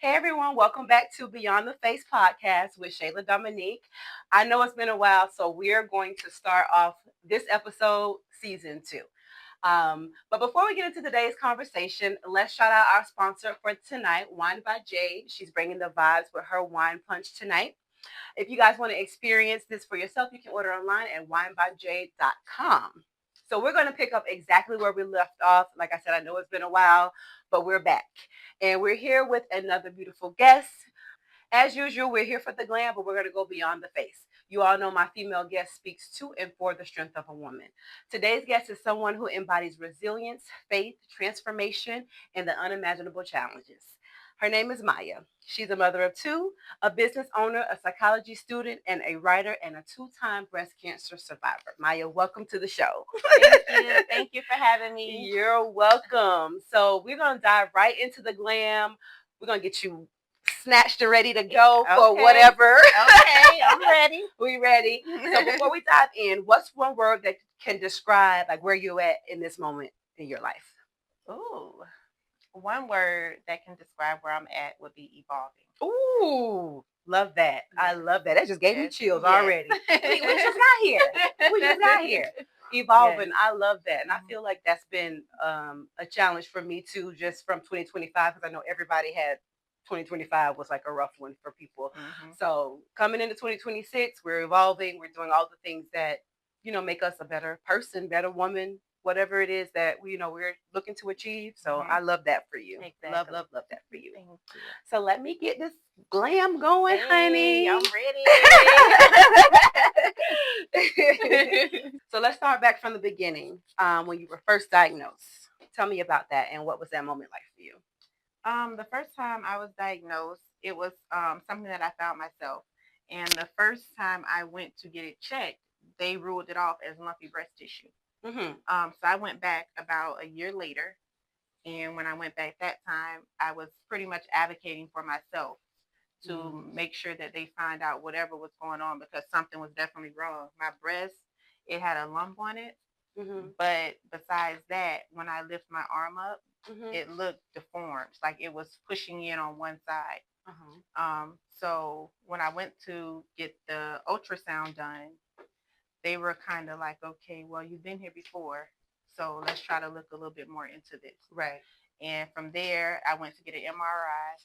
Hey everyone, welcome back to Beyond the Face podcast with Shayla Dominique. I know it's been a while, so we're going to start off this episode, season 2. But before we get into today's conversation, let's shout out our sponsor for tonight, Wine by Jade. She's bringing the vibes with her wine punch tonight. If you guys want to experience this for yourself, you can order online at winebyjade.com. So we're going to pick up exactly where we left off. Like I said, I know it's been a while, but we're back. And we're here with another beautiful guest. As usual, we're here for the glam, but we're going to go beyond the face. You all know my female guest speaks to and for the strength of a woman. Today's guest is someone who embodies resilience, faith, transformation, and the unimaginable challenges. Her name is Myiah. She's a mother of 2, a business owner, a psychology student, and a writer, and a 2-time breast cancer survivor. Myiah, welcome to the show. Thank you. Thank you for having me. You're welcome. So we're going to dive right into the glam. We're going to get you snatched and ready to go for whatever. Okay, I'm ready. We ready. So before we dive in, what's one word that can describe like where you're at in this moment in your life? Ooh, one word that can describe where I'm at would be evolving. Ooh, love that. I love that. That just gave me chills already. We just got here. We just got here. Evolving. Yes. I love that. And I feel like that's been a challenge for me too, just from 2025, because I know everybody had 2025 was like a rough one for people. Mm-hmm. So coming into 2026, we're evolving. We're doing all the things that, make us a better person, better woman, whatever it is that we're looking to achieve. So I love that for you. Exactly. Love that for you. Thank you. So let me get this glam going, honey. I'm ready. So let's start back from the beginning. When you were first diagnosed, tell me about that and what was that moment like for you? The first time I was diagnosed, it was something that I found myself. And the first time I went to get it checked, they ruled it off as lumpy breast tissue. Mm-hmm. So I went back about a year later. And when I went back that time, I was pretty much advocating for myself to make sure that they find out whatever was going on, because something was definitely wrong. My breast, it had a lump on it. Mm-hmm. But besides that, when I lift my arm up, it looked deformed, like it was pushing in on one side. So when I went to get the ultrasound done, they were kind of like, okay, well, you've been here before, so let's try to look a little bit more into this. Right. And from there, I went to get an MRI,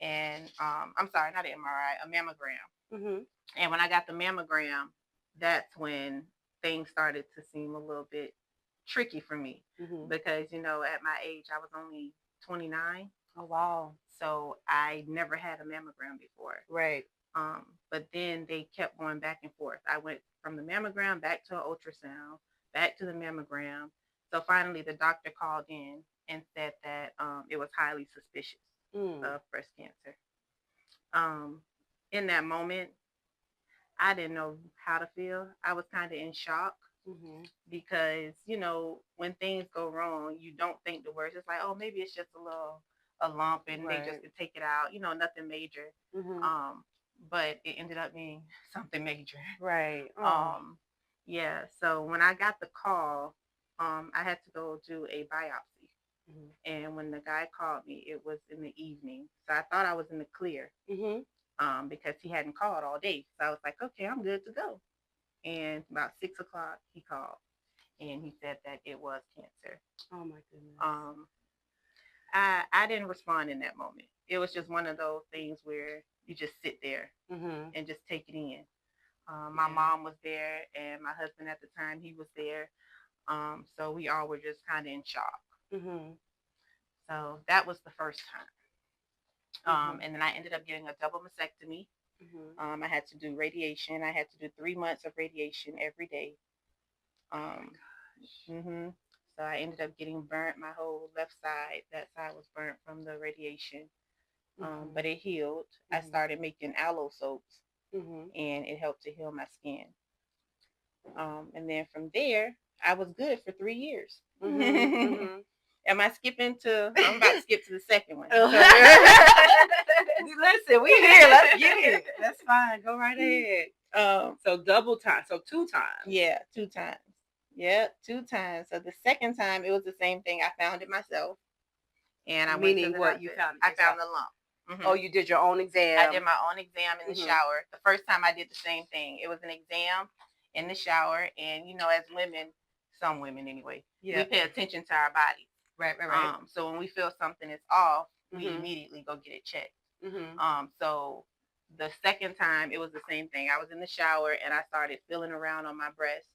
and I'm sorry, not an MRI, a mammogram. Mm-hmm. And when I got the mammogram, that's when things started to seem a little bit tricky for me, because, at my age, I was only 29. Oh, wow. So I never had a mammogram before. Right. But then they kept going back and forth. I went from the mammogram back to an ultrasound, back to the mammogram. So finally the doctor called in and said that it was highly suspicious of breast cancer. In that moment, I didn't know how to feel. I was kind of in shock. Mm-hmm. Because, when things go wrong, you don't think the worst. It's like, oh, maybe it's just a lump and they just could take it out, nothing major. Mm-hmm. But it ended up being something major. Right. Yeah. So when I got the call, I had to go do a biopsy. Mm-hmm. And when the guy called me, it was in the evening. So I thought I was in the clear. Mm-hmm. Because he hadn't called all day. So I was like, okay, I'm good to go. And about 6 o'clock, he called, and he said that it was cancer. Oh my goodness. I didn't respond in that moment. It was just one of those things where you just sit there and just take it in. My mom was there, and my husband at the time, he was there. So we all were just kind of in shock. Mm-hmm. So that was the first time. And then I ended up getting a double mastectomy. Mm-hmm. I had to do radiation. I had to do 3 months of radiation every day. Mm-hmm. So I ended up getting burnt. My whole left side, that side was burnt from the radiation. But it healed. Mm-hmm. I started making aloe soaps, and it helped to heal my skin. And then from there, I was good for 3 years. Mm-hmm. Am I skipping to? I'm about to skip to the second one. Listen, we here. Let's get it. That's fine. Go right ahead. So double time. So 2 times. Yeah, 2 times. Yeah, 2 times. So the second time, it was the same thing. I found it myself, and I went to the what you found? I found the lump. Mm-hmm. Oh, you did your own exam. I did my own exam in the shower. The first time I did the same thing. It was an exam in the shower, and as women, some women anyway, we pay attention to our bodies. Right. So when we feel something is off, we immediately go get it checked. So the second time it was the same thing. I was in the shower and I started feeling around on my breast,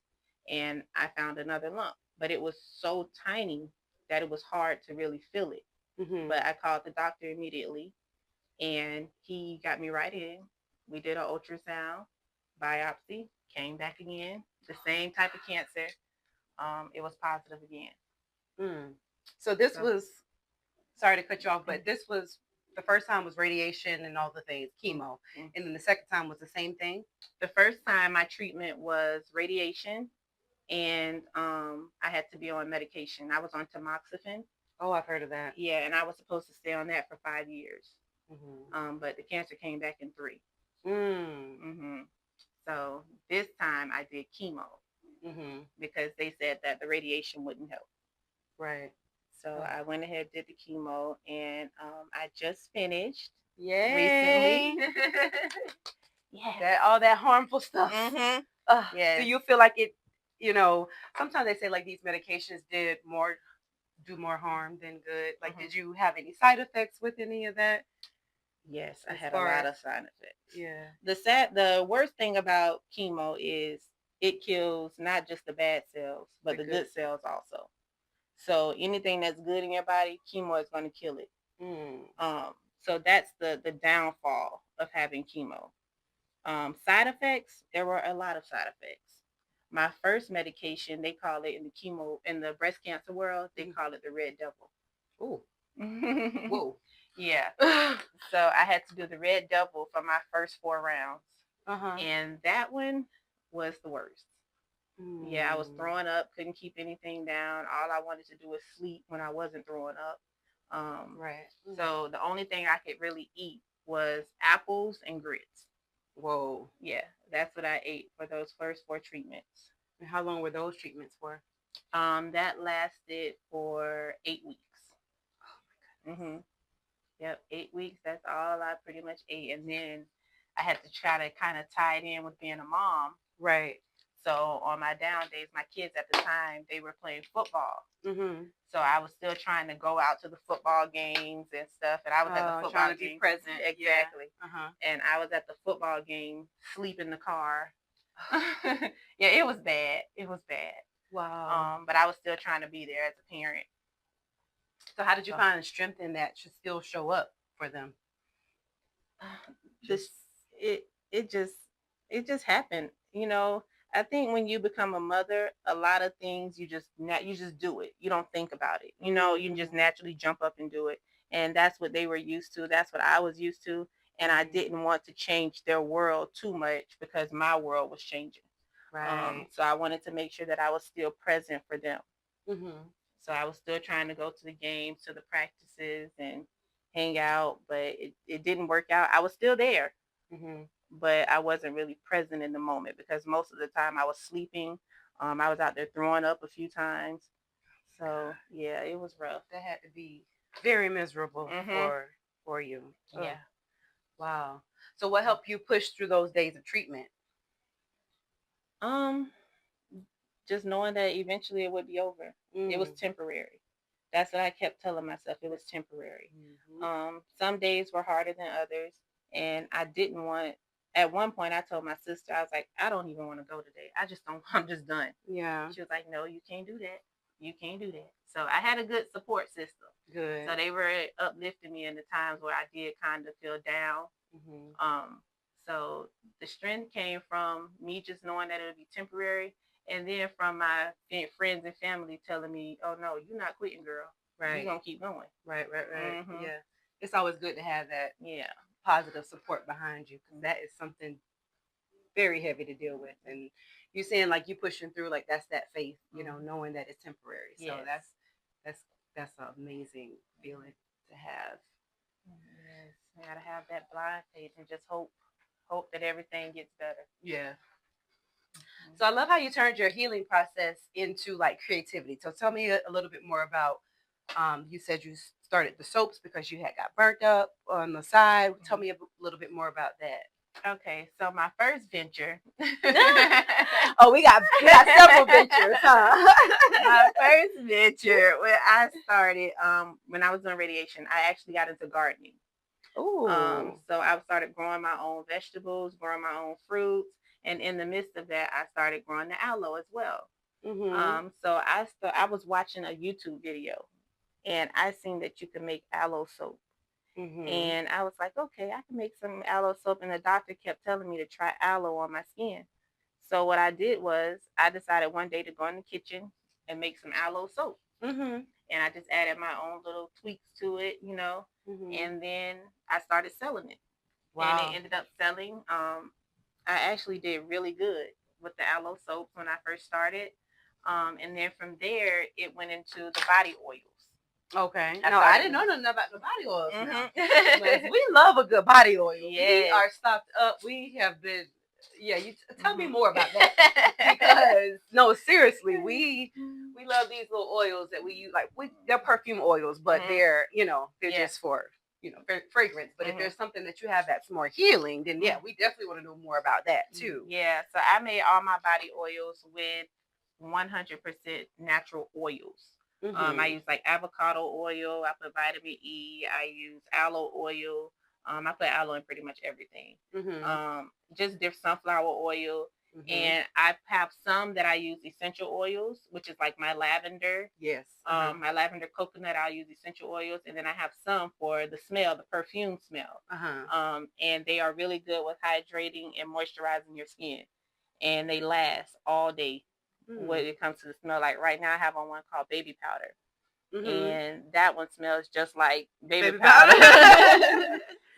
and I found another lump, but it was so tiny that it was hard to really feel it. But I called the doctor immediately, and he got me right in. We did an ultrasound, biopsy, came back again, the same type of cancer. It was positive again. So this was, sorry to cut you off, but this was, the first time was radiation and all the things, chemo. And then the second time was the same thing? The first time my treatment was radiation, and I had to be on medication. I was on tamoxifen. Oh, I've heard of that. Yeah, and I was supposed to stay on that for 5 years. But the cancer came back in 3. So this time I did chemo because they said that the radiation wouldn't help. Right. So I went ahead, did the chemo, and I just finished. Yay. Recently. Yeah. All that harmful stuff. Yeah. Do you feel like it, sometimes they say like these medications do more harm than good. Like, did you have any side effects with any of that? Yes, I had a lot of side effects. Yeah. The worst thing about chemo is it kills not just the bad cells, but the good cells also. So anything that's good in your body, chemo is going to kill it. So that's the downfall of having chemo. Side effects, there were a lot of side effects. My first medication, they call it in the breast cancer world, they call it the red devil. Ooh. Whoa. Yeah. So I had to do the red devil for my first 4 rounds. And that one was the worst. Yeah, I was throwing up, couldn't keep anything down. All I wanted to do was sleep when I wasn't throwing up. Right. So the only thing I could really eat was apples and grits. Whoa. Yeah, that's what I ate for those first 4 treatments. And how long were those treatments for? That lasted for 8 weeks. Oh my goodness. Yep, 8 weeks. That's all I pretty much ate, and then I had to try to kind of tie it in with being a mom. Right. So on my down days, my kids at the time, they were playing football. So I was still trying to go out to the football games and stuff, and I was at the football trying to game. be present. Exactly. Yeah. And I was at the football game, sleep in the car. Yeah, it was bad. It was bad. Wow. But I was still trying to be there as a parent. So how did you find strength in that to still show up for them? It just happened. I think when you become a mother, a lot of things you just do it. You don't think about it. You just naturally jump up and do it. And that's what they were used to. That's what I was used to. And I didn't want to change their world too much because my world was changing. Right. So I wanted to make sure that I was still present for them. So I was still trying to go to the games, to the practices, and hang out, but it didn't work out. I was still there, but I wasn't really present in the moment because most of the time I was sleeping. I was out there throwing up a few times. So yeah, it was rough. That had to be very miserable for you. Yeah. Wow. So what helped you push through those days of treatment? Just knowing that eventually it would be over. It was temporary. That's what I kept telling myself. It was temporary. Some days were harder than others, and I didn't want. At one point, I told my sister, I was like, I don't even want to go today. I just don't. I'm just done. Yeah. She was like, no, you can't do that. You can't do that. So I had a good support system. Good. So they were uplifting me in the times where I did kind of feel down. So the strength came from me just knowing that it would be temporary, and then from my friends and family telling me, oh no, you're not quitting, girl. Right. You're going to keep going. Right. Yeah. It's always good to have that positive support behind you, because that is something very heavy to deal with. And you're saying like you pushing through, like that's that faith, knowing that it's temporary. So that's an amazing feeling to have. Yes. You got to have that blind faith and just hope that everything gets better. Yeah. So I love how you turned your healing process into like creativity. So tell me a little bit more about You said you started the soaps because you had got burnt up on the side. Tell me a little bit more about that. Okay, so my first venture. Oh, we got several ventures, huh? My first venture when I started, when I was doing radiation, I actually got into gardening. Ooh. So I started growing my own vegetables, growing my own fruits, and in the midst of that, I started growing the aloe as well. So I was watching a YouTube video, and I seen that you can make aloe soap. And I was like, okay, I can make some aloe soap. And the doctor kept telling me to try aloe on my skin. So what I did was I decided one day to go in the kitchen and make some aloe soap. And I just added my own little tweaks to it, and then I started selling it. Wow. And it ended up selling. I actually did really good with the aloe soap when I first started. And then from there, it went into the body oils. Okay. I didn't know nothing about the body oils. We love a good body oil. Yes. We are stocked up. We have been. Yeah, you tell me more about that because no, seriously, we love these little oils that we use. Like they're perfume oils, but they're they're just for fragrance. But if there's something that you have that's more healing, then yeah, we definitely want to know more about that too. Yeah. So I made all my body oils with 100% natural oils. I use like avocado oil. I put vitamin E. I use aloe oil. I put aloe in pretty much everything. Just different sunflower oil. And I have some that I use essential oils, which is like my lavender. Yes. My lavender coconut, I'll use essential oils. And then I have some for the smell, the perfume smell. And they are really good with hydrating and moisturizing your skin. And they last all day when it comes to the smell. Like right now I have on one called baby powder. And that one smells just like baby powder.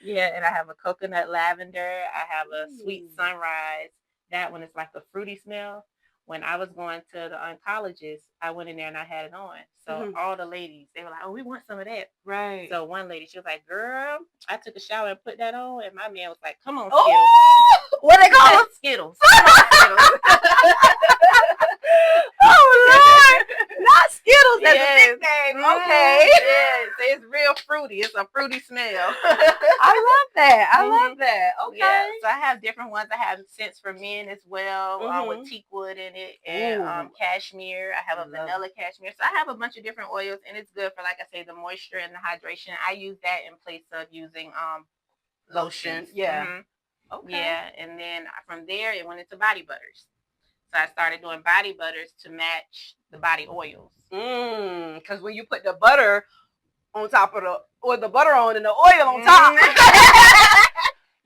Yeah, and I have a coconut lavender. I have a sweet sunrise. That one is like a fruity smell. When I was going to the oncologist, I went in there and I had it on. So all the ladies, they were like, oh, we want some of that. Right. So one lady, she was like, girl, I took a shower and put that on. And my man was like, come on, Skittles. Oh, what they call them? Skittles. Skittles. Oh, Lord. Not Skittles. That's a nickname. Okay. Yes, it's real fruity. It's a fruity smell. I love that. I love that. Okay. Yeah, so I have different ones. I have scents for men as well, with teak wood in it, and cashmere. I have a vanilla cashmere. So I have a bunch of different oils, and it's good for, like I say, the moisture and the hydration. I use that in place of using lotion. Yeah. Okay. Yeah, and then from there it went into body butters. So I started doing body butters to match the body oils. Because when you put the butter on top of the butter on and the oil on top,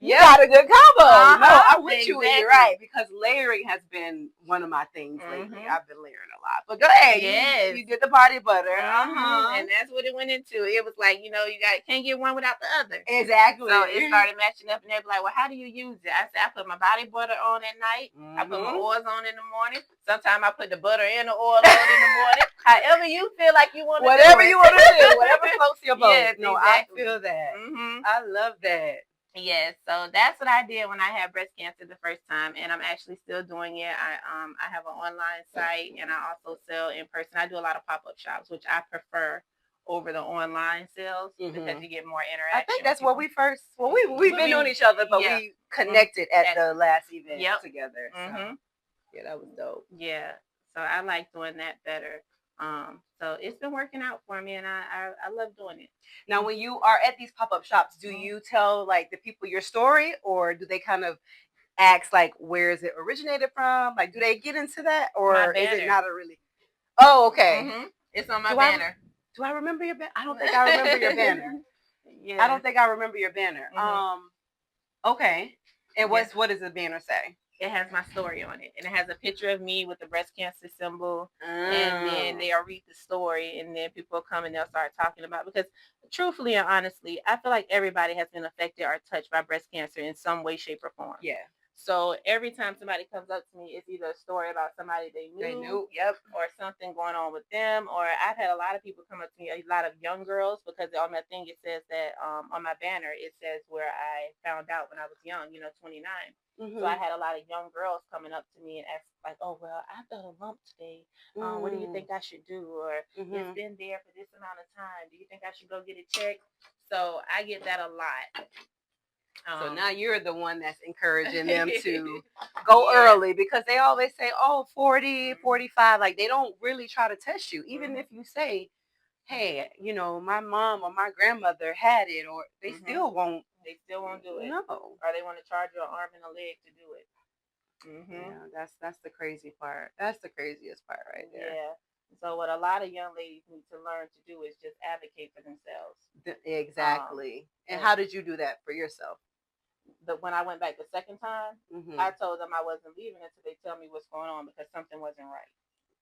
you got a good combo. No, I'm with you when you're right, because layering has been one of my things lately. I've been layering a lot. But go ahead. Yes. You did the body butter. And that's what it went into. It was like, you can't get one without the other. Exactly. So it started matching up, and they'd be like, well, how do you use it? I said, I put my body butter on at night. I put my oils on in the morning. Sometimes I put the butter and the oil on in the morning. However you feel like you want to do it. Whatever you want to do. Whatever floats your boat. Yes, no, exactly. I feel that. I love that. Yes, so that's what I did when I had breast cancer the first time, and I'm actually still doing it. I have an online site, and I also sell in person. I do a lot of pop-up shops, which I prefer over the online sales because you get more interaction. I think that's where we first. Well, we've been knowing each other, but we connected at the last event together. So. Yeah, that was dope. Yeah, so I like doing that better. So it's been working out for me, and I love doing it. Now, when you are at these pop-up shops, do you tell like the people your story, or do they kind of ask like where is it originated from? Like, do they get into that, or is it not a really? Oh, okay. It's on my banner. Do I remember your banner? I don't think I remember your banner. Yeah. I don't think I remember your banner. Okay. And what does the banner say? It has my story on it, and it has a picture of me with the breast cancer symbol, and then they'll read the story, and then people come and they'll start talking about, because truthfully and honestly, I feel like everybody has been affected or touched by breast cancer in some way, shape, or form. Yeah. So every time somebody comes up to me, it's either a story about somebody they knew, yep, or something going on with them. Or I've had a lot of people come up to me, a lot of young girls, because on my thing it says that on my banner it says where I found out when I was young, 29. Mm-hmm. So I had a lot of young girls coming up to me and ask like, "Oh well, I felt a lump today. What do you think I should do?" Or it's been there for this amount of time. Do you think I should go get it checked? So I get that a lot. So now you're the one that's encouraging them to go early, because they always say, oh, 40, 45. Like, they don't really try to test you. Even if you say, hey, my mom or my grandmother had it, or they still won't. They still won't do it. No. Or they want to charge you an arm and a leg to do it. Yeah, that's the crazy part. That's the craziest part right there. Yeah. So what a lot of young ladies need to learn to do is just advocate for themselves. Exactly. And how did you do that for yourself? When I went back the second time, I told them I wasn't leaving until they tell me what's going on, because something wasn't right.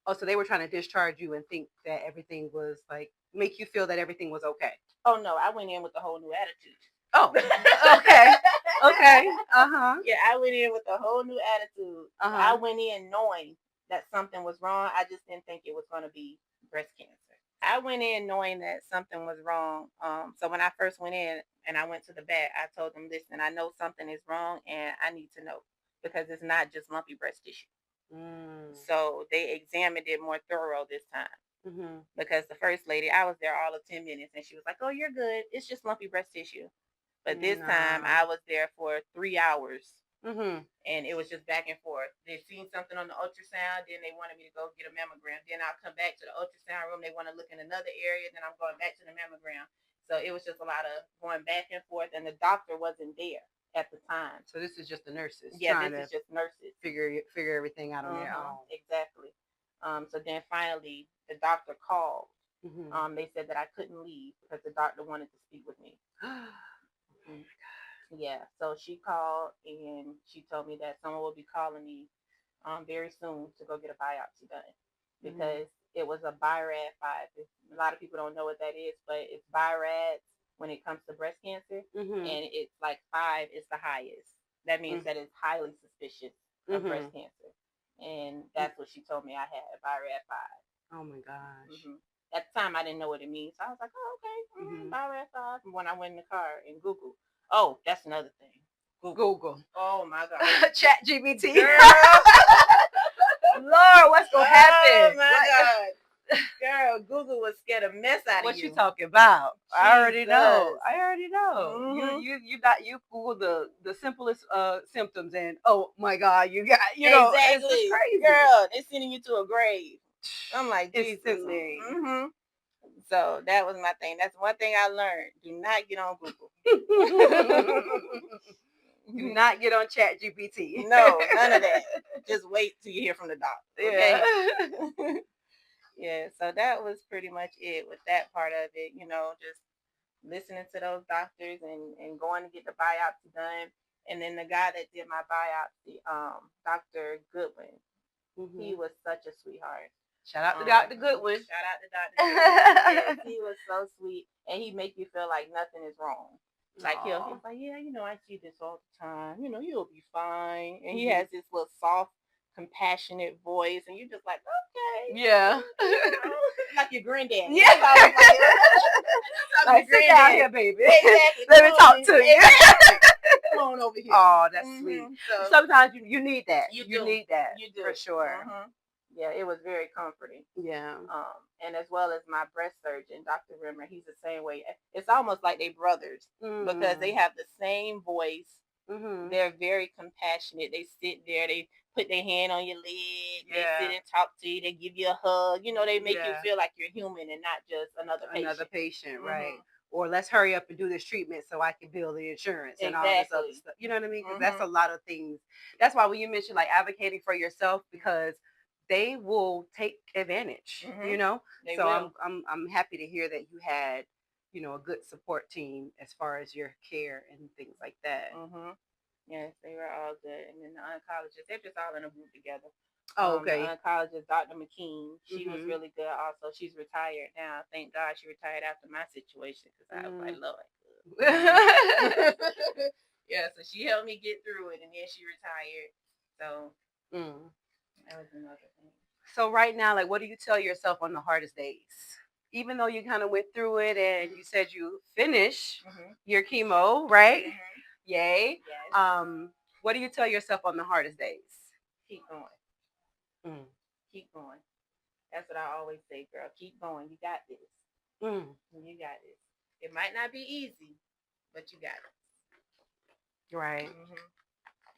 Oh, so they were trying to discharge you and think that everything was like, make you feel that everything was okay. Oh no, I went in with a whole new attitude. Oh, okay. Okay. Yeah, I went in with a whole new attitude. I went in knowing that something was wrong. I just didn't think it was going to be breast cancer. I went in knowing that something was wrong. So when I first went in and I went to the back, I told them, listen, I know something is wrong and I need to know, because it's not just lumpy breast tissue. So they examined it more thorough this time. Because the first lady, I was there all of 10 minutes and she was like, oh, you're good. It's just lumpy breast tissue. But this time I was there for 3 hours. And it was just back and forth. They seen something on the ultrasound, then they wanted me to go get a mammogram. Then I'll come back to the ultrasound room. They want to look in another area. Then I'm going back to the mammogram. So it was just a lot of going back and forth. And the doctor wasn't there at the time. So this is just the nurses. Yeah, this is just nurses. Figure everything out on their own. Exactly. So then finally the doctor called. They said that I couldn't leave because the doctor wanted to speak with me. Oh my God. Yeah, so she called and she told me that someone will be calling me very soon to go get a biopsy done, because it was a BIRAD 5. A lot of people don't know what that is, but it's BIRADs when it comes to breast cancer, and it's like 5 is the highest. That means that it's highly suspicious of breast cancer, and that's what she told me I had, a BIRAD 5. Oh my gosh. At the time, I didn't know what it means, so I was like, oh, okay, BIRAD 5. And when I went in the car and Googled, oh, that's another thing. Google. Oh my God. ChatGPT. Lord, what's gonna happen? Oh my God. Girl, Google would scare the mess out of you. What you talking about? Jesus. I already know. You Google the simplest symptoms, and oh my God, you got exactly. It's crazy. Girl, they're sending you to a grave. I'm like, Jesus. Instantly. So that was my thing. That's one thing I learned. Do not get on Google. Do not get on ChatGPT. No, none of that. Just wait till you hear from the doctor. Okay. Yeah. Yeah. So that was pretty much it with that part of it. Just listening to those doctors and going to get the biopsy done. And then the guy that did my biopsy, Dr. Goodwin, he was such a sweetheart. Shout out to Dr. Goodwin. Shout out to Dr. Goodwin. Yes, he was so sweet. And he make you feel like nothing is wrong. Like he's like, yeah, I see this all the time. You'll be fine. And he has this little soft, compassionate voice, and you're just like, okay, yeah, like your granddad. Yeah, like, sit down here, baby. Exactly. Let me talk to you. Come on over here. Oh, that's sweet. So, sometimes you need that. You need that. You do, for sure. Yeah, it was very comforting. Yeah. And as well as my breast surgeon, Dr. Rimmer, he's the same way. It's almost like they brothers because they have the same voice. They're very compassionate. They sit there, they put their hand on your leg, they sit and talk to you, they give you a hug. They make you feel like you're human and not just another patient. Another patient, right. Or let's hurry up and do this treatment so I can bill the insurance and all this other stuff. You know what I mean? Because that's a lot of things. That's why when you mention like advocating for yourself, because they will take advantage, They so will. I'm happy to hear that you had, a good support team as far as your care and things like that. Yes, they were all good. And then the oncologists, they're just all in a group together. Oh, okay. The oncologist, Dr. McKean, she was really good also. She's retired now. Thank God she retired after my situation, because I was like, Lord. Yeah, so she helped me get through it, and then she retired. So that was another thing. So right now, like, what do you tell yourself on the hardest days? Even though you kind of went through it and you said you finished your chemo, right? Yay. Yes. What do you tell yourself on the hardest days? Keep going. Keep going. That's what I always say, girl. Keep going. You got this. You got this. It might not be easy, but you got it. Right.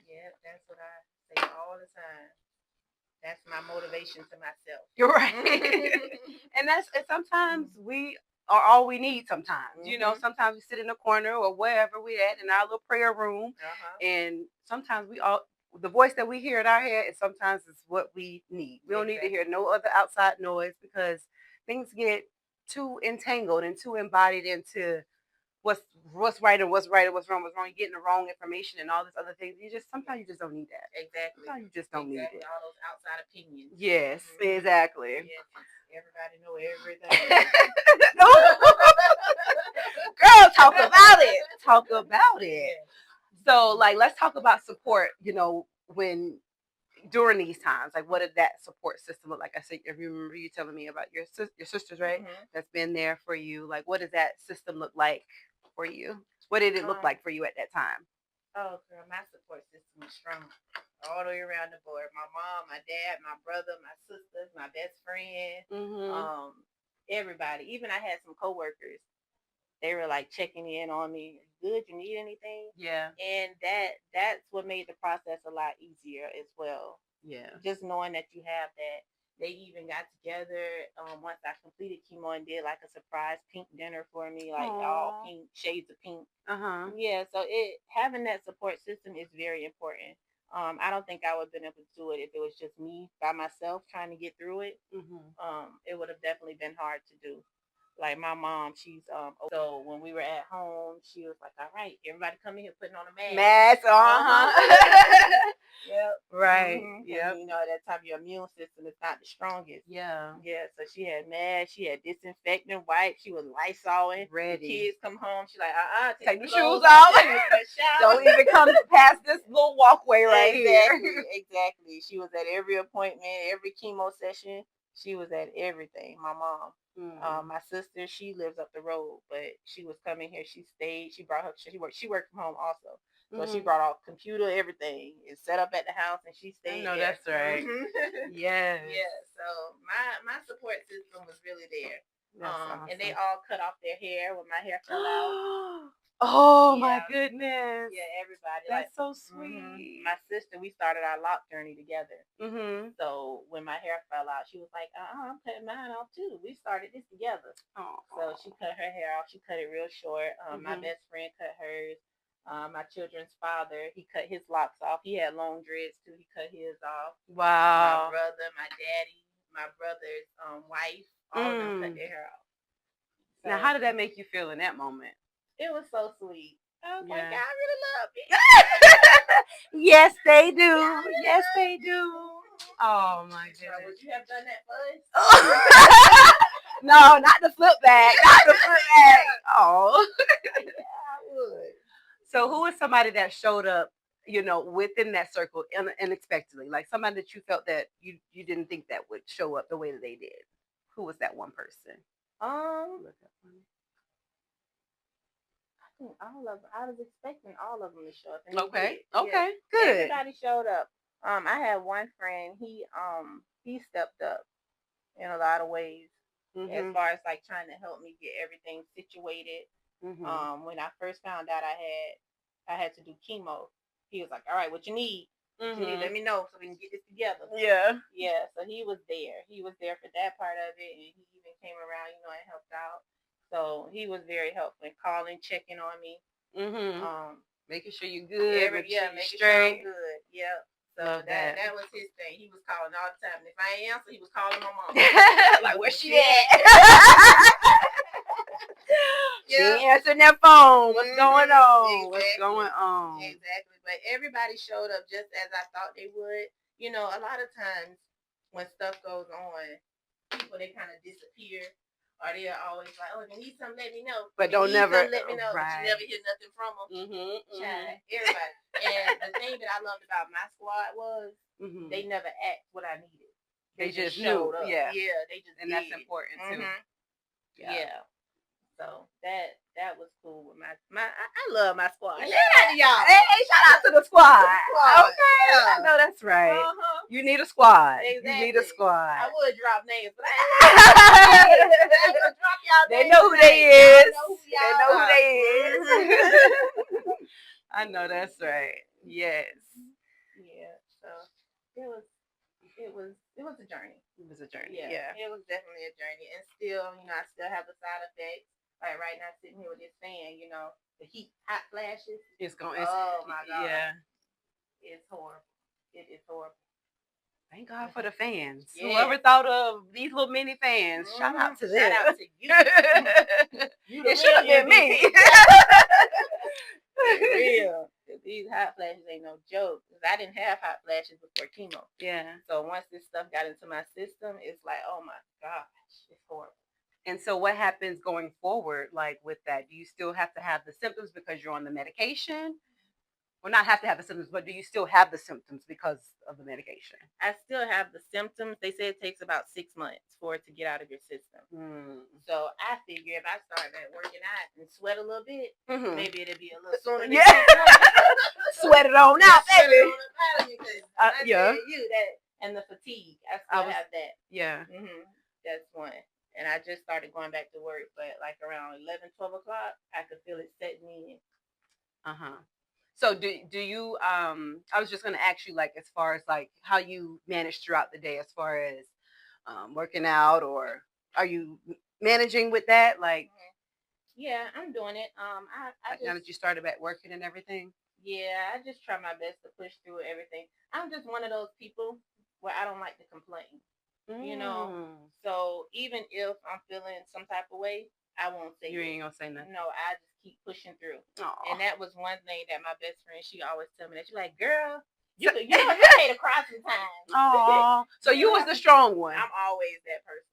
Yeah, that's what I say all the time. That's my motivation to myself. You're right. And sometimes we are all we need sometimes. You know, sometimes we sit in a corner or wherever we at in our little prayer room. And sometimes the voice that we hear in our head is sometimes is what we need. We don't need to hear no other outside noise because things get too entangled and too embodied into what's right and what's right and what's wrong. You're getting the wrong information and all this other things. Sometimes you just don't need that. Exactly. Sometimes you just don't need it. All those outside opinions. Yes, exactly. Yes, everybody know everything. Girl, talk about it. Talk about it. So, like, let's talk about support. You know, during these times, like, what did that support system look like? I said, if you remember, you telling me about your sisters, right? That's been there for you. Like, what does that system look like for you? What did it look like for you at that time? Oh, girl, my support system is strong all the way around the board. My mom, my dad, my brother, my sisters, my best friend, everybody. Even I had some coworkers. They were like checking in on me. Good, you need anything? Yeah. And that's what made the process a lot easier as well. Yeah. Just knowing that you have that. They even got together once I completed chemo and did like a surprise pink dinner for me, like all pink, shades of pink. Yeah, so having that support system is very important. I don't think I would have been able to do it if it was just me by myself trying to get through it. It would have definitely been hard to do. Like my mom, she's so when we were at home, she was like, "All right, everybody come in here putting on a mask." Yep. Right. Yeah. You know, at that time your immune system is not the strongest. Yeah. Yeah. So she had masks, she had disinfectant wipes, she was Lysoling. Ready. The kids come home, she's like, take the shoes off. Don't even come past this little walkway right here. Exactly. She was at every appointment, every chemo session. She was at everything. My mom. My sister, she lives up the road, but she was coming here. She stayed. She brought her. She worked from home also, so she brought out computer, everything. It's set up at the house, and she stayed. No, that's right. Yes. Yeah. So my support system was really there. Awesome. And they all cut off their hair when my hair fell out. Oh my goodness. Yeah, everybody. That's so sweet. My sister, we started our lock journey together. So when my hair fell out, she was like, I'm cutting mine off too. We started this together. So she cut her hair off. She cut it real short. My best friend cut hers. My children's father, he cut his locks off. He had long dreads too. He cut his off. Wow. My brother, my daddy, my brother's wife, all of them cut their hair off. So, now, how did that make you feel in that moment? It was so sweet. I was like, God really love me. Yes, they do. Yes, they do. Oh my goodness. Would you have done that for us? No, not the flip bag. Not the flip bag. Oh. Yeah, I would. So who was somebody that showed up, you know, within that circle unexpectedly? Like somebody that you felt that you didn't think that would show up the way that they did. Who was that one person? I think all of them. I was expecting all of them to show up. Okay. Okay. Good. Everybody showed up. I had one friend. He stepped up in a lot of ways as far as like trying to help me get everything situated. When I first found out I had to do chemo, he was like, "All right, what you need? What you need? Let me know so we can get this together." Yeah. Yeah. So he was there. He was there for that part of it, and he even came around, and helped out. So he was very helpful, calling, checking on me. Making sure you're good. Making straight. sure I'm good. Yep. So that was his thing. He was calling all the time. And if I ain't answer, he was calling my mom. Like, where's she at? She ain't answering that phone. What's going on? Exactly. What's going on? Exactly. But everybody showed up just as I thought they would. You know, a lot of times when stuff goes on, people, they kind of disappear. Or they're always like, oh, if you need something, let me know. But don't never let me know. Right. But you never hear nothing from them. Everybody. And the thing that I loved about my squad was they never asked what I needed. They just showed up. Yeah. Yeah, they just and did. That's important too. Yeah. So that was cool with my I love my squad. Shout out to y'all. Hey, shout out to the squad. Okay. Yeah. I know that's right. You need a squad. Exactly. You need a squad. I would drop names, but I would drop y'all names. They know who they is. They know who they is. I know that's right. Yes. Yeah. So it was a journey. It was a journey. Yeah. It was definitely a journey. And still, I still have the side effects. Like right now, sitting here with this fan, the hot flashes. Oh my God. Yeah. It's horrible. It is horrible. Thank God for the fans. Yeah. Whoever thought of these little mini fans, shout out to them. Shout out to you. It should have been me. Real. These hot flashes ain't no joke. Because I didn't have hot flashes before chemo. Yeah. So once this stuff got into my system, it's like, oh my gosh, it's horrible. And so what happens going forward, like with that? Do you still have to have the symptoms because you're on the medication? Well, not have to have the symptoms, but do you still have the symptoms because of the medication? I still have the symptoms. They say it takes about 6 months for it to get out of your system. So I figure if I start working out and sweat a little bit, maybe it'll be a little sooner than 6 months. Sweat it on out, baby. I tell you that, and the fatigue. I still have that. Yeah. That's one. And I just started going back to work, but like around 11, 12 o'clock, I could feel it setting in. So do you, I was just going to ask you, like, as far as, like, how you manage throughout the day as far as working out, or are you managing with that? Like, yeah, I'm doing it. now that you started back working and everything? Yeah, I just try my best to push through everything. I'm just one of those people where I don't like to complain. So even if I'm feeling some type of way, I won't say you ain't gonna say nothing. No, I just keep pushing through. Aww. And that was one thing that my best friend, she always tell me that. She's like, girl, you okay to cry sometimes. Oh, so you was the strong one. I'm always that person.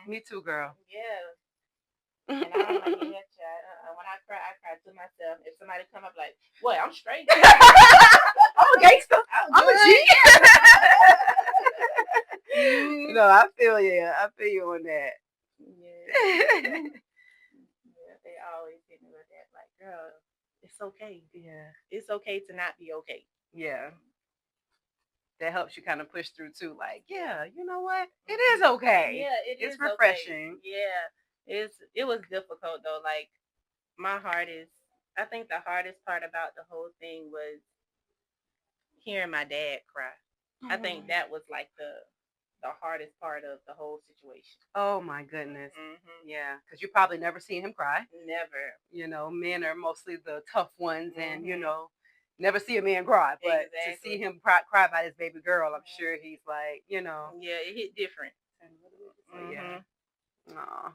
Me too, girl. Yeah. And I don't like it. When I cry to myself. If somebody come up like, what, I'm straight. I'm a gangster. I'm a G. No, I feel you. I feel you on that. Yeah. They always hit me with that. Like, girl, it's okay. Yeah. It's okay to not be okay. Yeah. That helps you kind of push through too. Like, yeah, you know what? It is okay. Yeah, it's refreshing. Okay. Yeah. It was difficult though. Like, I think the hardest part about the whole thing was hearing my dad cry. I think that was like the hardest part of the whole situation. Oh my goodness. Yeah, because you probably never seen him cry. Never. Men are mostly the tough ones, and never see a man cry. But to see him cry about his baby girl, I'm sure he's like, Yeah, it hit different. So, yeah. Aww.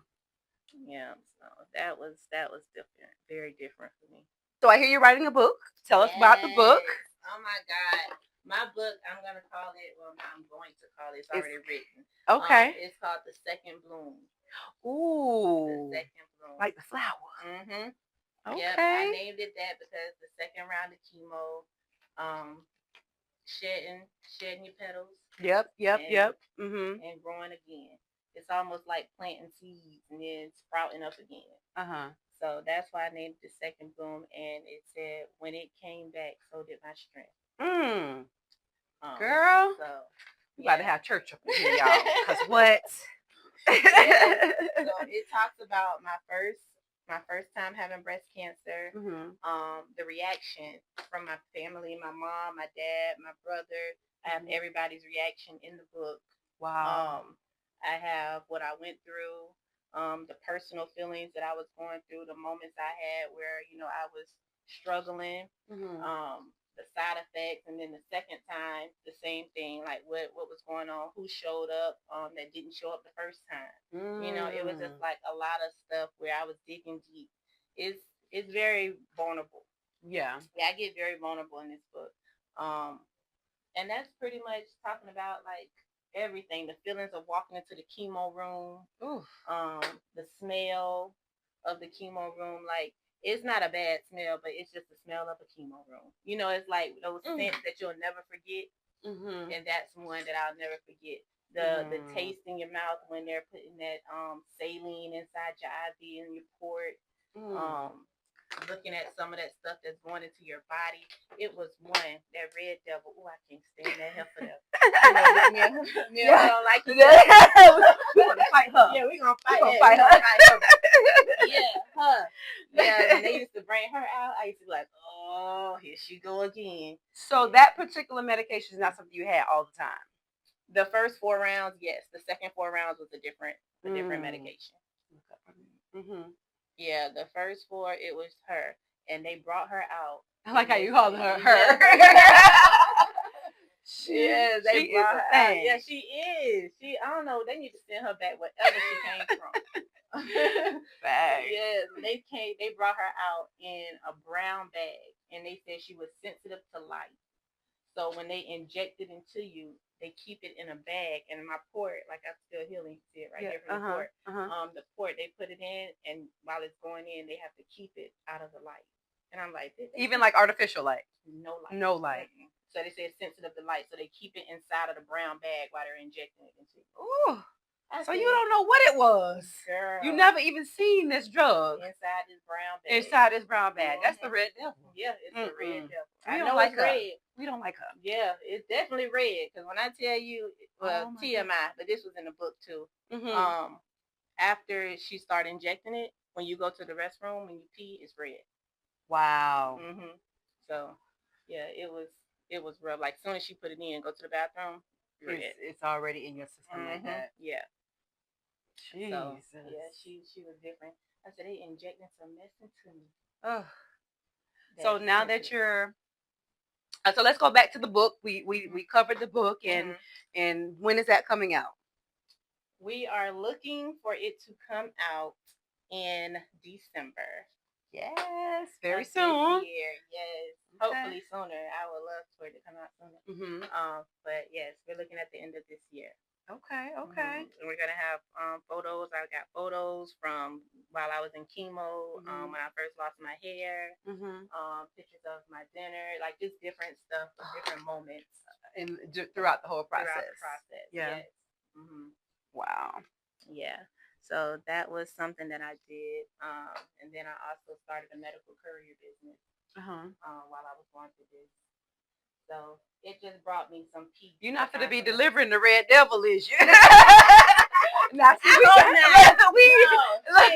Yeah, so that was different, very different for me. So I hear you're writing a book. Tell us about the book. Oh my God. My book, I'm going to call it, it's already written. Okay. It's called The Second Bloom. Ooh. The Second Bloom. Like the flower. Okay. Yep, I named it that because the second round of chemo, shedding your petals. Yep. And growing again. It's almost like planting seeds and then sprouting up again. So that's why I named it The Second Bloom, and it said, when it came back, so did my strength. Girl, so you got to have church up in here, y'all. Because what? So it talks about my first time having breast cancer. The reaction from my family, my mom, my dad, my brother. I have everybody's reaction in the book. Wow. I have what I went through, the personal feelings that I was going through, the moments I had where, I was struggling, the side effects, and then the second time, the same thing, like what was going on, who showed up that didn't show up the first time. It was just like a lot of stuff where I was digging deep. It's very vulnerable. Yeah, I get very vulnerable in this book. And that's pretty much talking about like everything. The feelings of walking into the chemo room, the smell of the chemo room, like it's not a bad smell, but it's just the smell of a chemo room. You know, it's like those scents that you'll never forget, and that's one that I'll never forget. The taste in your mouth when they're putting that saline inside your IV and your port. Looking at some of that stuff that's going into your body. It was one, that red devil. Oh, I can't stand that heifer there. Me and her don't like it. We're going to fight her. Yeah, we're going to fight her. Yeah, her. Yeah, when they used to bring her out, I used to be like, oh, here she go again. So that particular medication is not something you had all the time? The first 4 rounds, yes. The second 4 rounds was a different medication. Yeah, the first 4, it was her. And they brought her out. I like how you called her. Yes, they brought her out. Yeah, she is. I don't know. They need to send her back wherever she came from. Yes, they brought her out in a brown bag. And they said she was sensitive to light. So when they inject it into you, they keep it in a bag. And my port, like I'm still healing, you see it right here from the port. The port, they put it in, and while it's going in, they have to keep it out of the light. And I'm like, even like artificial light? No light. No light. So they say it's sensitive to light, so they keep it inside of the brown bag while they're injecting it into you. Ooh. So you don't know what it was. Girl. You never even seen this drug. Inside this brown bag. That's the red devil. Yeah, it's the red devil. I know it's red. We don't like her. Yeah, it's definitely red. Because when I tell you, TMI, but this was in the book too. After she started injecting it, when you go to the restroom, when you pee, it's red. Wow. So, yeah, it was rough. Like, as soon as she put it in, go to the bathroom, it's already in your system like that. Yeah. Jesus. So, yeah, she was different. I said, they injecting some medicine to me. Oh. So now that you're, so let's go back to the book. We covered the book, and when is that coming out? We are looking for it to come out in December. Yes, very soon. This year, yes. Okay. Hopefully sooner. I would love for it to come out sooner. But yes, we're looking at the end of this year. Okay. And we're gonna have photos. I got photos from while I was in chemo, when I first lost my hair. Pictures of my dinner, like just different stuff, different moments, throughout the whole process. Yeah. Yes. Wow. Yeah. So that was something that I did. And then I also started a medical courier business while I was going through this. So it just brought me some peace. You're not going to be delivering the red devil, is you? Nah, see, she ain't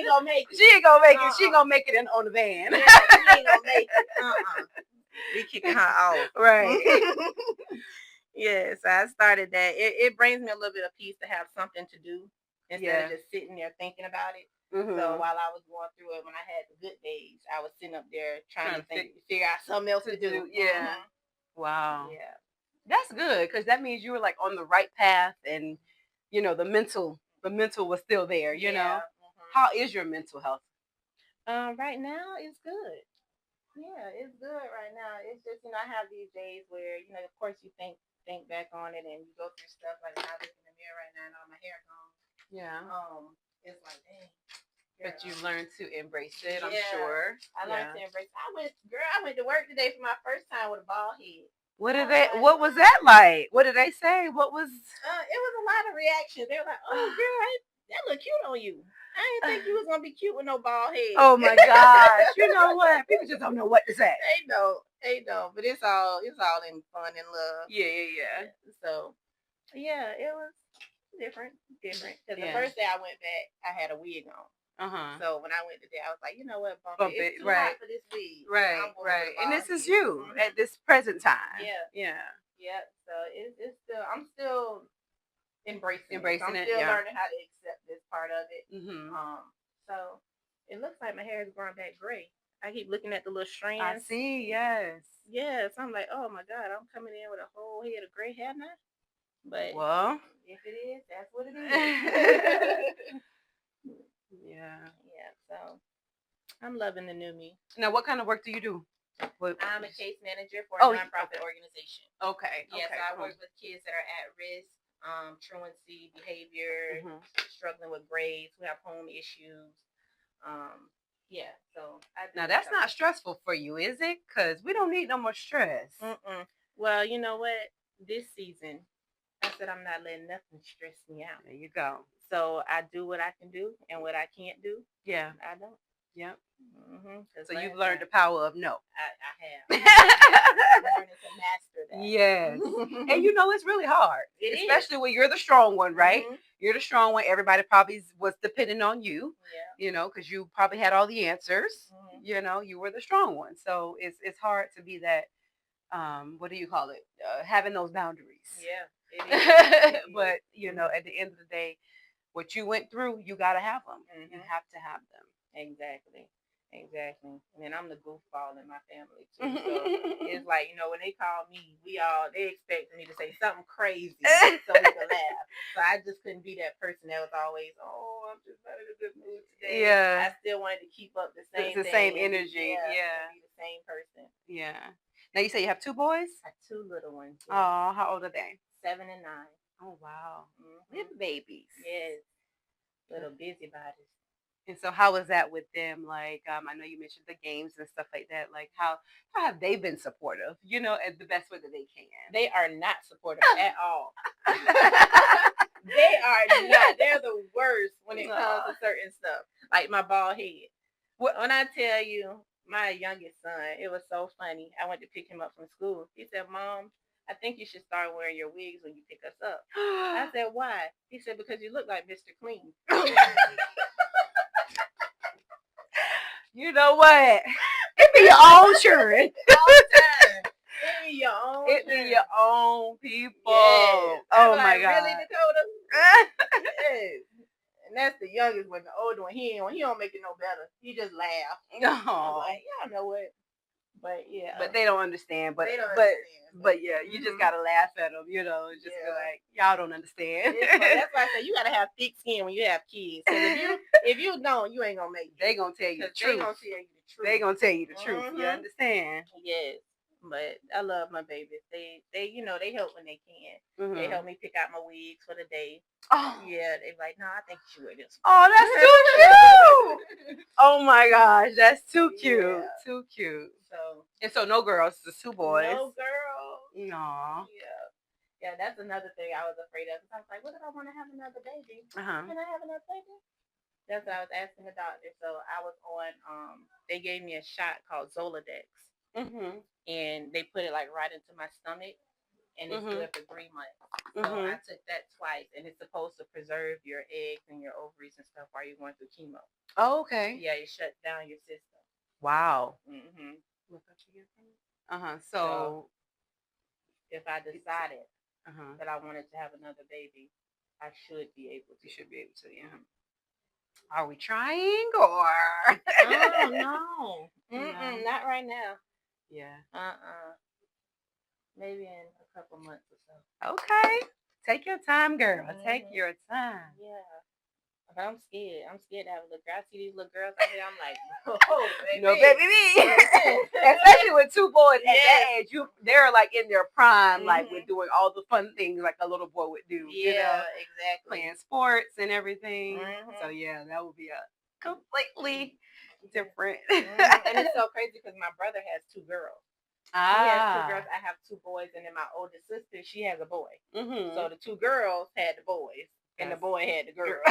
gonna make it. She ain't gonna make it. She ain't gonna make it on the van. Yeah, she ain't gonna make it. We kicking her off. Right. Yeah, so I started that. It brings me a little bit of peace to have something to do instead of just sitting there thinking about it. So while I was going through it, when I had the good days, I was sitting up there trying to figure out something else to do. Yeah. Wow. Yeah. That's good, because that means you were like on the right path, and you know the mental was still there. You know. How is your mental health? Right now it's good. Yeah, it's good right now. It's just, I have these days where, of course you think back on it and you go through stuff like when I look in the mirror right now and all my hair gone. Yeah. It's like, dang. But you learned to embrace it, I'm sure. I learned to embrace it. I went to work today for my first time with a bald head. What was that like? What did they say? What was it was a lot of reactions. They were like, oh girl, that look cute on you. I didn't think you was gonna be cute with no bald head. Oh my gosh. You know what? People just don't know what to say. They don't. But it's all in fun and love. Yeah. So yeah, it was different. Because the first day I went back, I had a wig on. So when I went today, I was like, you know what, bump it. It's too hot for this wig. Right. And this is you at this present time. Yeah. So it's still, I'm still embracing it. I'm it. Still learning how to accept this part of it. So it looks like my hair is growing back gray. I keep looking at the little strands. I see. Yes. Yes. I'm like, oh my God, I'm coming in with a whole head of gray hair now. But if it is, that's what it is. Yeah. So I'm loving the new me. Now, what kind of work do you do? I'm a case manager for a nonprofit organization. Okay. So I work with kids that are at risk truancy behavior, struggling with grades, who have home issues. Yeah, so now that's not stressful for you, is it? Because we don't need no more stress. Well, you know what? This season, I said I'm not letting nothing stress me out. There you go. So I do what I can do, and what I can't do, yeah, I don't. Yep. So you've learned the power of no. I have. I'm learning to master that. Yes. And it's really hard. Especially when you're the strong one, right? You're the strong one. Everybody probably was depending on you. Yeah. Because you probably had all the answers. You were the strong one. So it's hard to be that, what do you call it? Having those boundaries. Yeah. It is. But, at the end of the day, what you went through, you got to have them. You have to have them. Exactly. And then I'm the goofball in my family too. So it's like, when they call me, they expect me to say something crazy so we can laugh. So I just couldn't be that person that was always, I'm just not in a good mood today. Yeah. I still wanted to keep up the same energy. Yeah. Be the same person. Yeah. Now you say you have 2 boys? I have 2 little ones. Yes. Oh, how old are they? 7 and 9. Oh wow. Little babies. Yes. Little busybodies. And so how was that with them? Like, I know you mentioned the games and stuff like that. Like, how have they been supportive, at the best way that they can? They are not supportive at all. They are not. They're the worst when it comes to certain stuff. Like my bald head. When I tell you, my youngest son, it was so funny. I went to pick him up from school. He said, Mom, I think you should start wearing your wigs when you pick us up. I said, why? He said, because you look like Mr. Clean. You know what? It be your own children. It be your own people. Yes. Oh my God. Really, Dakota? Yes. And that's the youngest one. The older one, he don't make it no better. He just laugh. No. Like, y'all know what? But yeah. But they don't understand. But they don't understand. But yeah, you just gotta laugh at them. Just be like, y'all don't understand. That's why I say you gotta have thick skin when you have kids. Because if you don't, you ain't gonna make it. They gonna tell you the truth. They gonna tell you the truth. You understand? Yes. But I love my babies. They they help when they can. They help me pick out my wigs for the day. Oh yeah, they like, no, I think you should wear this. Oh, that's too cute. Oh my gosh, that's too cute. Yeah. Too cute. So no girls, just 2 boys. No girls. No. Yeah, that's another thing I was afraid of. I was like, what if I want to have another baby? Can I have another baby? That's what I was asking the doctor. So I was on. They gave me a shot called Zoladex. And they put it like right into my stomach, and it's good for 3 months. So I took that twice, and it's supposed to preserve your eggs and your ovaries and stuff while you're going through chemo. Oh, okay. Yeah, it shuts down your system. Wow. So if I decided that I wanted to have another baby, I should be able to. You should be able to, yeah. Are we trying or? No. Not right now. Yeah. Maybe in a couple months or so. Okay. Take your time, girl. Take your time. Yeah. But I'm scared. I'm scared to have a little girl. I see these little girls out here. I'm like, baby. No, baby me. Especially with 2 boys at that age, they're like in their prime, like with doing all the fun things like a little boy would do. Yeah, exactly. Playing sports and everything. So yeah, that would be a completely different. And it's so crazy because my brother has 2 girls. He has 2 girls. I have 2 boys, and then my oldest sister, she has a boy. So the 2 girls had the boys, and the boy had the girls.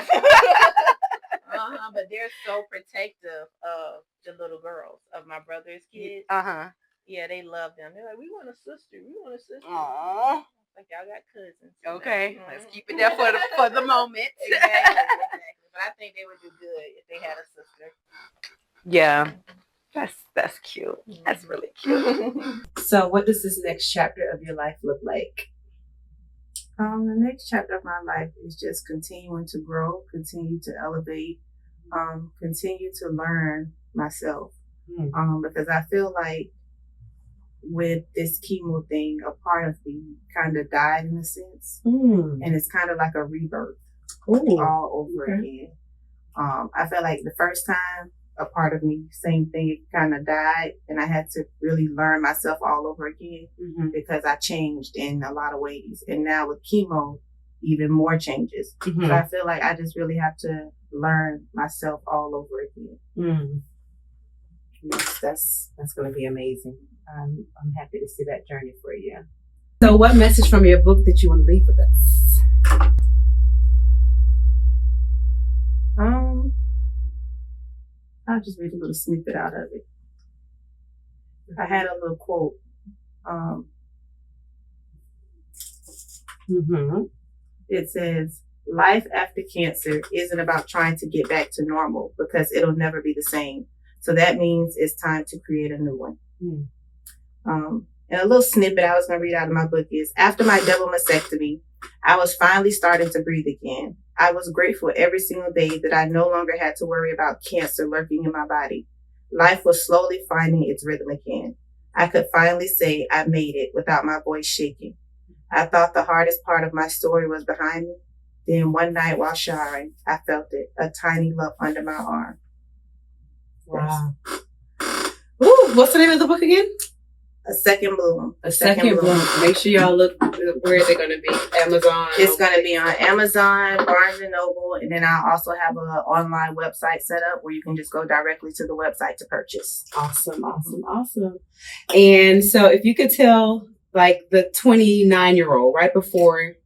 But they're so protective of the little girls, of my brother's kids. Yeah, they love them. They're like, we want a sister. We want a sister. Aww. Like, y'all got cousins. Okay, let's keep it there for the moment. Exactly. But I think they would do good if they had a sister. Yeah. That's cute. That's really cute. So what does this next chapter of your life look like? The next chapter of my life is just continuing to grow, continue to elevate, continue to learn myself. Because I feel like with this chemo thing, a part of me kind of died in a sense. And it's kind of like a rebirth all over again. I felt like the first time, a part of me, same thing, it kind of died, and I had to really learn myself all over again because I changed in a lot of ways. And now with chemo, even more changes. Mm-hmm. So I feel like I just really have to learn myself all over again. Mm. Yes, that's going to be amazing. I'm happy to see that journey for you. So what message from your book that you want to leave with us? I'll just read a little snippet out of it. I had a little quote. It says, "Life after cancer isn't about trying to get back to normal because it'll never be the same. So that means it's time to create a new one." And a little snippet I was going to read out of my book is, "After my double mastectomy, I was finally starting to breathe again. I was grateful every single day that I no longer had to worry about cancer lurking in my body. Life was slowly finding its rhythm again. I could finally say I made it without my voice shaking. I thought the hardest part of my story was behind me. Then one night while showering, I felt it, a tiny lump under my arm." Wow. Ooh, what's the name of the book again? A Second Bloom. A Second Bloom. Make sure y'all look, where is it going to be? Amazon? It's going to be on Amazon, Barnes & Noble, and then I'll also have an online website set up where you can just go directly to the website to purchase. Awesome. And so if you could tell, like, the 29-year-old right before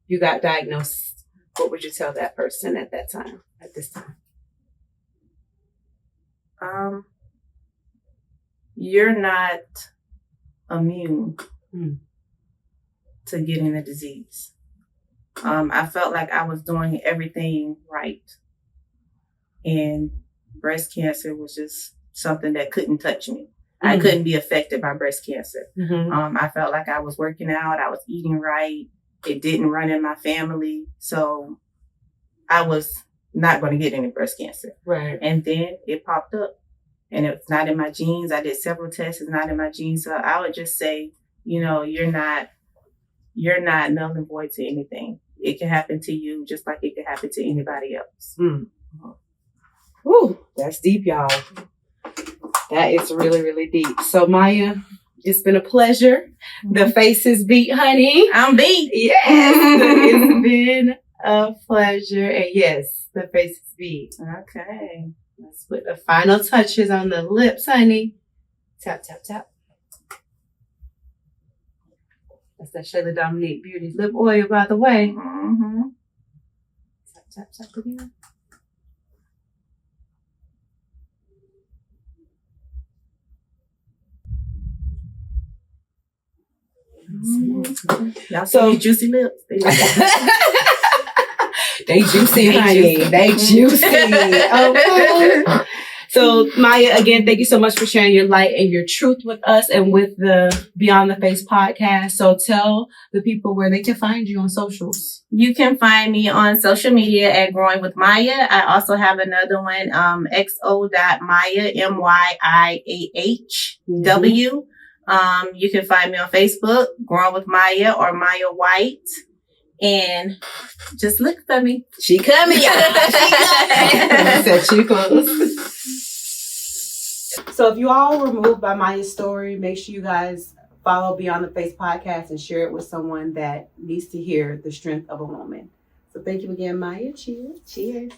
you got diagnosed, what would you tell that person at this time? You're not immune to getting the disease. I felt like I was doing everything right, and breast cancer was just something that couldn't touch me. I couldn't be affected by breast cancer. I felt like I was working out, I was eating right, it didn't run in my family, so I was not going to get any breast cancer. Right. And then it popped up. And it's not in my genes. I did several tests. It's not in my genes. So I would just say, you're not null and void to anything. It can happen to you just like it can happen to anybody else. Ooh, that's deep, y'all. That is really, really deep. So Myiah, it's been a pleasure. The faces beat, honey. I'm beat. Yes. It's been a pleasure. And yes, the faces beat. Okay. Let's put the final touches on the lips, honey. Tap, tap, tap. That's that Shayla Dominique Beauty lip oil, by the way. Tap, tap, tap again. Y'all see juicy lips. They juicy, honey. They juicy. Okay. So, Myiah, again, thank you so much for sharing your light and your truth with us and with the Beyond the Face podcast. So tell the people where they can find you on socials. You can find me on social media at Growing with Myiah. I also have another one, xo.myiah, MYIAHW. You can find me on Facebook, Growing with Myiah or Myiah White. And just look for me. She coming, y'all. She coming. Said she close. So if you all were moved by Myiah's story, make sure you guys follow Beyond the Face podcast and share it with someone that needs to hear the strength of a woman. So thank you again, Myiah. Cheers. Cheers.